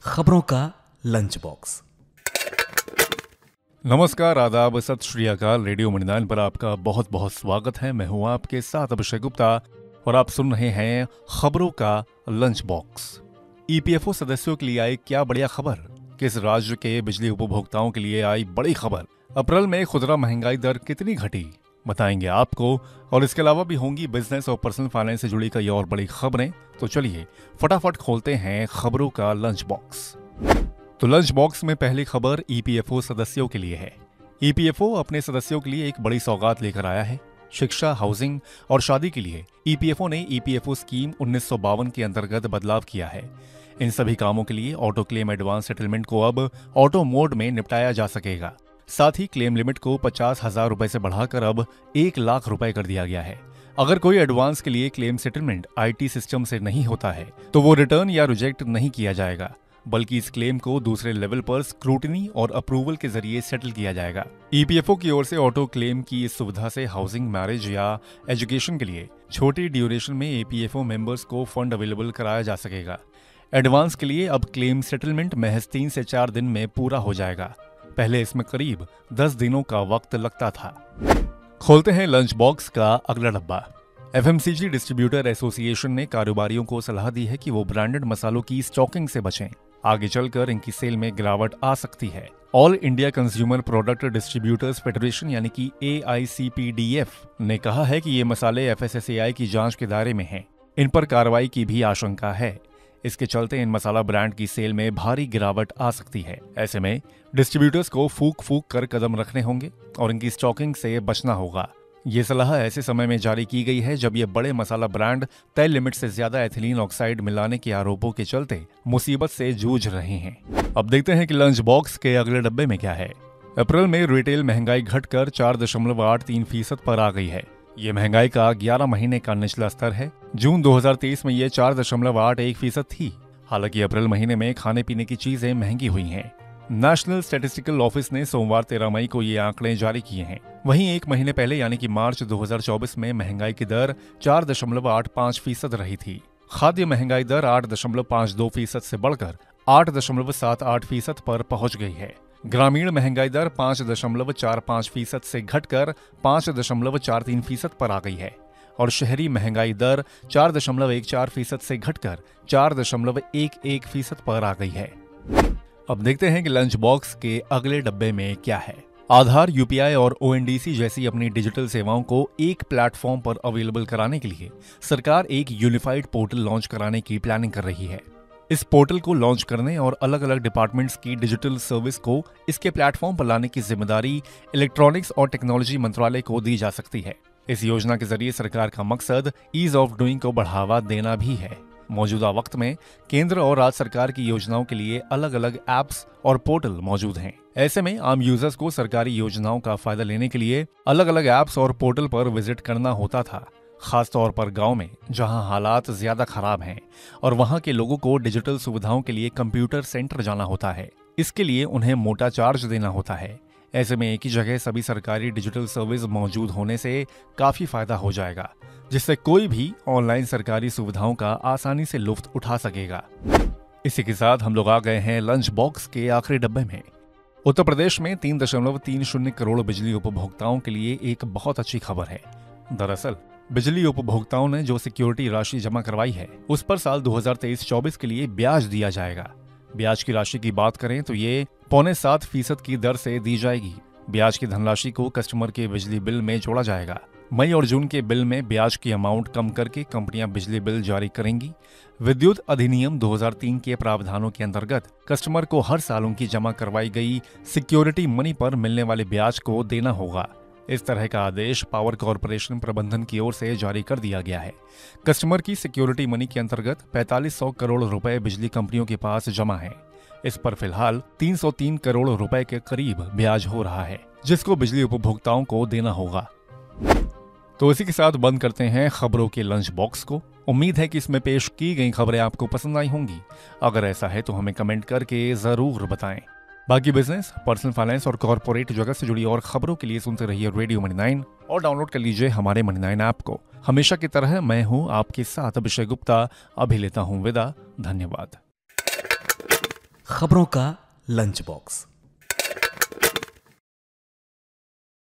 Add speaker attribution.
Speaker 1: खबरों का lunch box.
Speaker 2: नमस्कार, आदाब, सत श्री अकाल। रेडियो मणिनाइन पर आपका बहुत बहुत स्वागत है। मैं हूं आपके साथ अभिषेक गुप्ता और आप सुन रहे हैं खबरों का लंच बॉक्स। ईपीएफओ सदस्यों के लिए आई क्या बढ़िया खबर। किस राज्य के बिजली उपभोक्ताओं के लिए आई बड़ी खबर। अप्रैल में खुदरा महंगाई दर कितनी घटी, बताएंगे आपको। और इसके अलावा भी होंगी बिजनेस और पर्सनल फाइनेंस से जुड़ी कई और बड़ी खबरें। तो चलिए फटाफट खोलते हैं खबरों का लंच बॉक्स। तो लंच बॉक्स में पहली खबर ईपीएफओ सदस्यों के लिए है। ईपीएफओ अपने सदस्यों के लिए एक बड़ी सौगात लेकर आया है। शिक्षा, हाउसिंग और शादी के लिए ईपीएफओ ने ईपीएफओ स्कीम 1952 के अंतर्गत बदलाव किया है। इन सभी कामों के लिए ऑटो क्लेम एडवांस सेटलमेंट को अब ऑटो मोड में निपटाया जा सकेगा। साथ ही क्लेम लिमिट को 50,000 रुपए से बढ़ाकर अब 1 लाख रुपए कर दिया गया है। अगर कोई एडवांस के लिए क्लेम सेटलमेंट आईटी सिस्टम से नहीं होता है तो वो रिटर्न या रिजेक्ट नहीं किया जाएगा, बल्कि इस क्लेम को दूसरे लेवल पर स्क्रूटनी और अप्रूवल के जरिए सेटल किया जाएगा। ईपीएफओ की ओर से ऑटो क्लेम की इस सुविधा से हाउसिंग, मैरिज या एजुकेशन के लिए छोटी ड्यूरेशन में ईपीएफओ मेंबर्स को फंड अवेलेबल कराया जा सकेगा। एडवांस के लिए अब क्लेम सेटलमेंट महज 3 से 4 दिन में पूरा हो जाएगा। पहले इसमें करीब 10 दिनों का वक्त लगता था। खोलते हैं लंच बॉक्स का अगला डब्बा। एफएमसीजी डिस्ट्रीब्यूटर एसोसिएशन ने कारोबारियों को सलाह दी है कि वो ब्रांडेड मसालों की स्टॉकिंग से बचें। आगे चलकर इनकी सेल में गिरावट आ सकती है। All India consumer product distributors federation यानी कि AICPDF ने कहा है कि ये मसाले FSSAI की जांच के दायरे में हैं। इन पर कार्रवाई की भी आशंका है। इसके चलते इन मसाला ब्रांड की सेल में भारी गिरावट आ सकती है। ऐसे में डिस्ट्रीब्यूटर्स को फूक फूक कर कदम रखने होंगे और इनकी स्टॉकिंग से बचना होगा। ये सलाह ऐसे समय में जारी की गई है जब ये बड़े मसाला ब्रांड तय लिमिट से ज्यादा एथिलीन ऑक्साइड मिलाने के आरोपों के चलते मुसीबत से जूझ रहे हैं। अब देखते हैं कि लंच बॉक्स के अगले डब्बे में क्या है। अप्रैल में रिटेल महंगाई घटकर 4.83% पर आ गई है। ये महंगाई का 11 महीने का निचला स्तर है। जून 2023 में ये 4.81% थी। हालांकि अप्रैल महीने में खाने पीने की चीजें महंगी हुई हैं। नेशनल स्टैटिस्टिकल ऑफिस ने सोमवार 13 मई को ये आंकड़े जारी किए हैं। वहीं एक महीने पहले यानी कि मार्च 2024 में महंगाई की दर 4.85% रही थी। खाद्य महंगाई दर 8.52% से बढ़कर 8.78% पर पहुंच गई है। ग्रामीण महंगाई दर 5.45% से घटकर 5.43% पर आ गई है और शहरी महंगाई दर 4.14% से घटकर 4.11% पर आ गई है। अब देखते हैं कि लंच बॉक्स के अगले डब्बे में क्या है। आधार, यूपीआई और ओएनडीसी जैसी अपनी डिजिटल सेवाओं को एक प्लेटफॉर्म पर अवेलेबल कराने के लिए सरकार एक यूनिफाइड पोर्टल लॉन्च कराने की प्लानिंग कर रही है। इस पोर्टल को लॉन्च करने और अलग अलग डिपार्टमेंट्स की डिजिटल सर्विस को इसके प्लेटफॉर्म पर लाने की जिम्मेदारी इलेक्ट्रॉनिक्स और टेक्नोलॉजी मंत्रालय को दी जा सकती है। इस योजना के जरिए सरकार का मकसद ईज ऑफ डूइंग को बढ़ावा देना भी है। मौजूदा वक्त में केंद्र और राज्य सरकार की योजनाओं के लिए अलग अलग ऐप्स और पोर्टल मौजूद हैं। ऐसे में आम यूजर्स को सरकारी योजनाओं का फायदा लेने के लिए अलग अलग ऐप्स और पोर्टल पर विजिट करना होता था, खासतौर पर गांव में जहां हालात ज्यादा खराब हैं और वहां के लोगों को डिजिटल सुविधाओं के लिए कंप्यूटर सेंटर जाना होता है। इसके लिए उन्हें मोटा चार्ज देना होता है। ऐसे में एक ही जगह सभी सरकारी डिजिटल सर्विस मौजूद होने से काफी फायदा हो जाएगा, जिससे कोई भी ऑनलाइन सरकारी सुविधाओं का आसानी से लुत्फ उठा सकेगा। इसी के साथ हम लोग आ गए हैं लंच बॉक्स के आखिरी डब्बे में। उत्तर प्रदेश में 3.30 करोड़ बिजली उपभोक्ताओं के लिए एक बहुत अच्छी खबर है। दरअसल बिजली उपभोक्ताओं ने जो सिक्योरिटी राशि जमा करवाई है उस पर साल 2023-24 के लिए ब्याज दिया जाएगा। ब्याज की राशि की बात करें तो ये 6.25% की दर से दी जाएगी। ब्याज की धनराशि को कस्टमर के बिजली बिल में जोड़ा जाएगा। मई और जून के बिल में ब्याज की अमाउंट कम करके कंपनियां बिजली बिल जारी करेंगी। विद्युत अधिनियम 2003 के प्रावधानों के अंतर्गत कस्टमर को हर साल उनकी जमा करवाई गई सिक्योरिटी मनी पर मिलने वाले ब्याज को देना होगा। इस तरह का आदेश पावर कॉर्पोरेशन प्रबंधन की ओर से जारी कर दिया गया है। कस्टमर की सिक्योरिटी मनी के अंतर्गत 4500 करोड़ रुपए बिजली कंपनियों के पास जमा है। इस पर फिलहाल 303 करोड़ रुपए के करीब ब्याज हो रहा है, जिसको बिजली उपभोक्ताओं को देना होगा। तो इसी के साथ बंद करते हैं खबरों के लंच बॉक्स को। उम्मीद है कि इसमें पेश की गई खबरें आपको पसंद आई होंगी। अगर ऐसा है तो हमें कमेंट करके जरूर बताएं। बाकी बिजनेस, पर्सनल फाइनेंस और कॉर्पोरेट जगत से जुड़ी और खबरों के लिए सुनते रहिए रेडियो मणिनाइन और डाउनलोड कर लीजिए हमारे मणिनाइन ऐप को। हमेशा की तरह मैं हूं आपके साथ अभिषेक गुप्ता। अभी लेता हूं विदा। धन्यवाद।
Speaker 1: खबरों का लंच बॉक्स।